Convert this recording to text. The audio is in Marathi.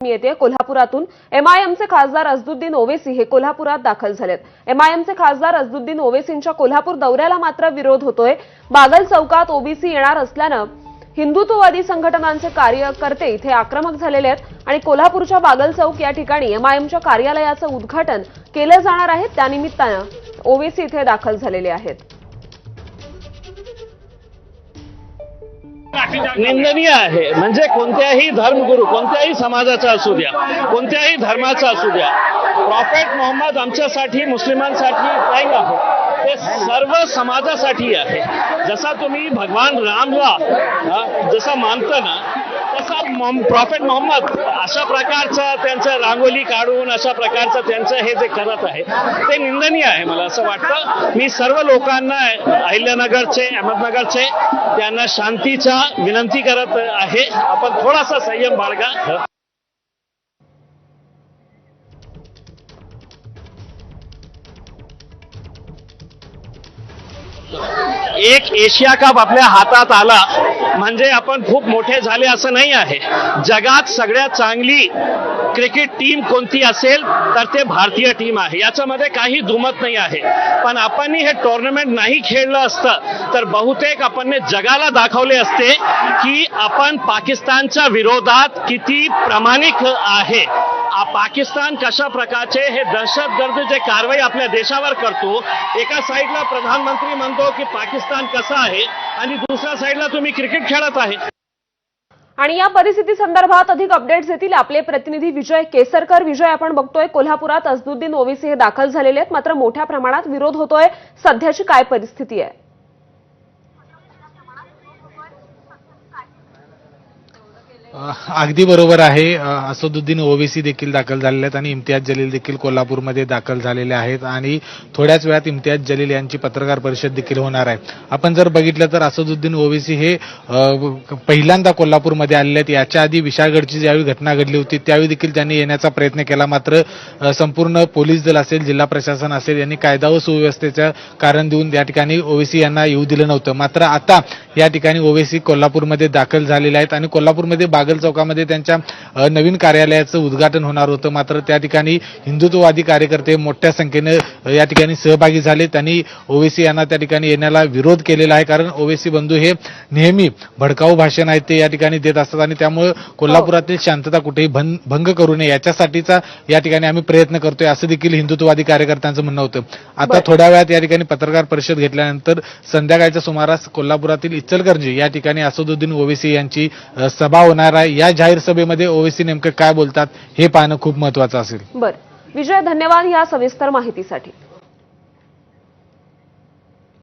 येते कोल्हापुरातून एमआयएमचे खासदार असदुद्दीन ओवेसी हे कोल्हापुरात दाखल झालेत। एमआयएमचे खासदार असदुद्दीन ओवेसींच्या कोल्हापूर दौऱ्याला मात्र विरोध होतोय। बागल चौकात ओबीसी येणार असल्यानं हिंदुत्ववादी संघटनांचे कार्यकर्ते इथे आक्रमक झालेले आहेत आणि कोल्हापूरच्या बागल चौक या ठिकाणी एमआयएमच्या कार्यालयाचं उद्घाटन केलं जाणार आहे। त्यानिमित्तानं ओवेसी इथे दाखल झालेले आहेत। निंदनीय आहे। म्हणजे कोणत्याही धर्मगुरू, कोणत्याही समाजाचा असू द्या, कोणत्याही धर्माचा असू द्या, प्रॉफेट मोहम्मद आमच्यासाठी, मुस्लिमांसाठी काय आहे, ते सर्व समाजासाठी आहे। जसा तुम्ही भगवान रामला जसा मानता ना, तसा प्रॉफेट मोहम्मद अशा प्रकारचं त्यांचं रांगोली काढून अशा प्रकारचं त्यांचं हे जे करत आहे ते निंदनीय आहे। मला असं वाटतं, मी सर्व लोकांना, अहिल्यानगरचे, अहमदनगरचे, त्यांना शांतीचा विनंती करत आहे, आपण थोडासा संयम बाळगा। एक एशिया कप आपल्या हातात आला म्हणजे आपण खूप मोठे झाले असं नाही आहे। जगात सगळ्यात चांगली क्रिकेट टीम कोणती असेल तर ते भारतीय टीम आहे, याच्यामध्ये काही दुमत नाही आहे। पण आपण हे टुर्नामेंट नाही खेळलं असतं तर बहुतेक आपण जगाला दाखवले असते की आपण पाकिस्तानच्या विरोधात किती प्रामाणिक आहे। पाकिस्तान कशा प्रकारचे हे दहशतगर्दीचे कारवाई आपल्या देशावर करतो। एका साईडला प्रधानमंत्री म्हणतो की पाकिस्तान कसा आहे आणि दुसऱ्या साईडला तुम्ही क्रिकेट खेळत आहे। आणि या परिस्थिती संदर्भात अधिक अपडेट्स येतील आपले प्रतिनिधी विजय केसरकर। विजय, आपण बघतोय कोल्हापुरात असदुद्दीन ओवेसी हे दाखल झालेले आहेत, मात्र मोठ्या प्रमाणात विरोध होतोय। सध्याची काय परिस्थिती आहे? अगदी बरोबर आहे। असदुद्दीन ओवेसी देखील दाखल झालेले आहेत आणि इम्तियाज जलील देखील कोल्हापूरमध्ये दाखल झालेले आहेत आणि थोड्याच वेळात इम्तियाज जलील यांची पत्रकार परिषद देखील होणार आहे। आपण जर बघितलं तर असदुद्दीन ओवेसी हे पहिल्यांदा कोल्हापूरमध्ये आलेले आहेत। याच्या आधी विशाळगडची ज्यावेळी घटना घडली होती त्यावेळी देखील त्यांनी येण्याचा प्रयत्न केला, मात्र संपूर्ण पोलीस दल असेल, जिल्हा प्रशासन असेल, यांनी कायदा व सुव्यवस्थेचं कारण देऊन या ठिकाणी ओवेसी यांना येऊ दिलं नव्हतं। मात्र आता या ठिकाणी ओवेसी कोल्हापूरमध्ये दाखल झालेले आहेत आणि कोल्हापूरमध्ये बागल चौकामध्ये त्यांच्या नवीन कार्यालयाचं उद्घाटन होणार होतं, मात्र त्या ठिकाणी हिंदुत्ववादी कार्यकर्ते मोठ्या संख्येने या ठिकाणी सहभागी झाले। त्यांनी ओवेसी यांना त्या ठिकाणी येण्याला विरोध केलेला आहे, कारण ओवेसी बंधू हे नेहमी भडकाऊ भाषण आहेत ते या ठिकाणी देत असतात आणि त्यामुळे कोल्हापुरातील शांतता कुठेही भंग करू नये याच्यासाठीचा या ठिकाणी आम्ही प्रयत्न करतोय, असं देखील हिंदुत्ववादी कार्यकर्त्यांचं म्हणणं होतं। आता थोड्या वेळात या ठिकाणी पत्रकार परिषद घेतल्यानंतर संध्याकाळच्या सुमारास कोल्हापुरातील इचलकरंजी या ठिकाणी असदुद्दीन ओवेसी यांची सभा होणार आहे। या जाहीर सभेमध्ये ओवेसी नेमकं काय बोलतात हे पाहणं खूप महत्त्वाचं असेल। बरं विजय, धन्यवाद या सविस्तर माहितीसाठी।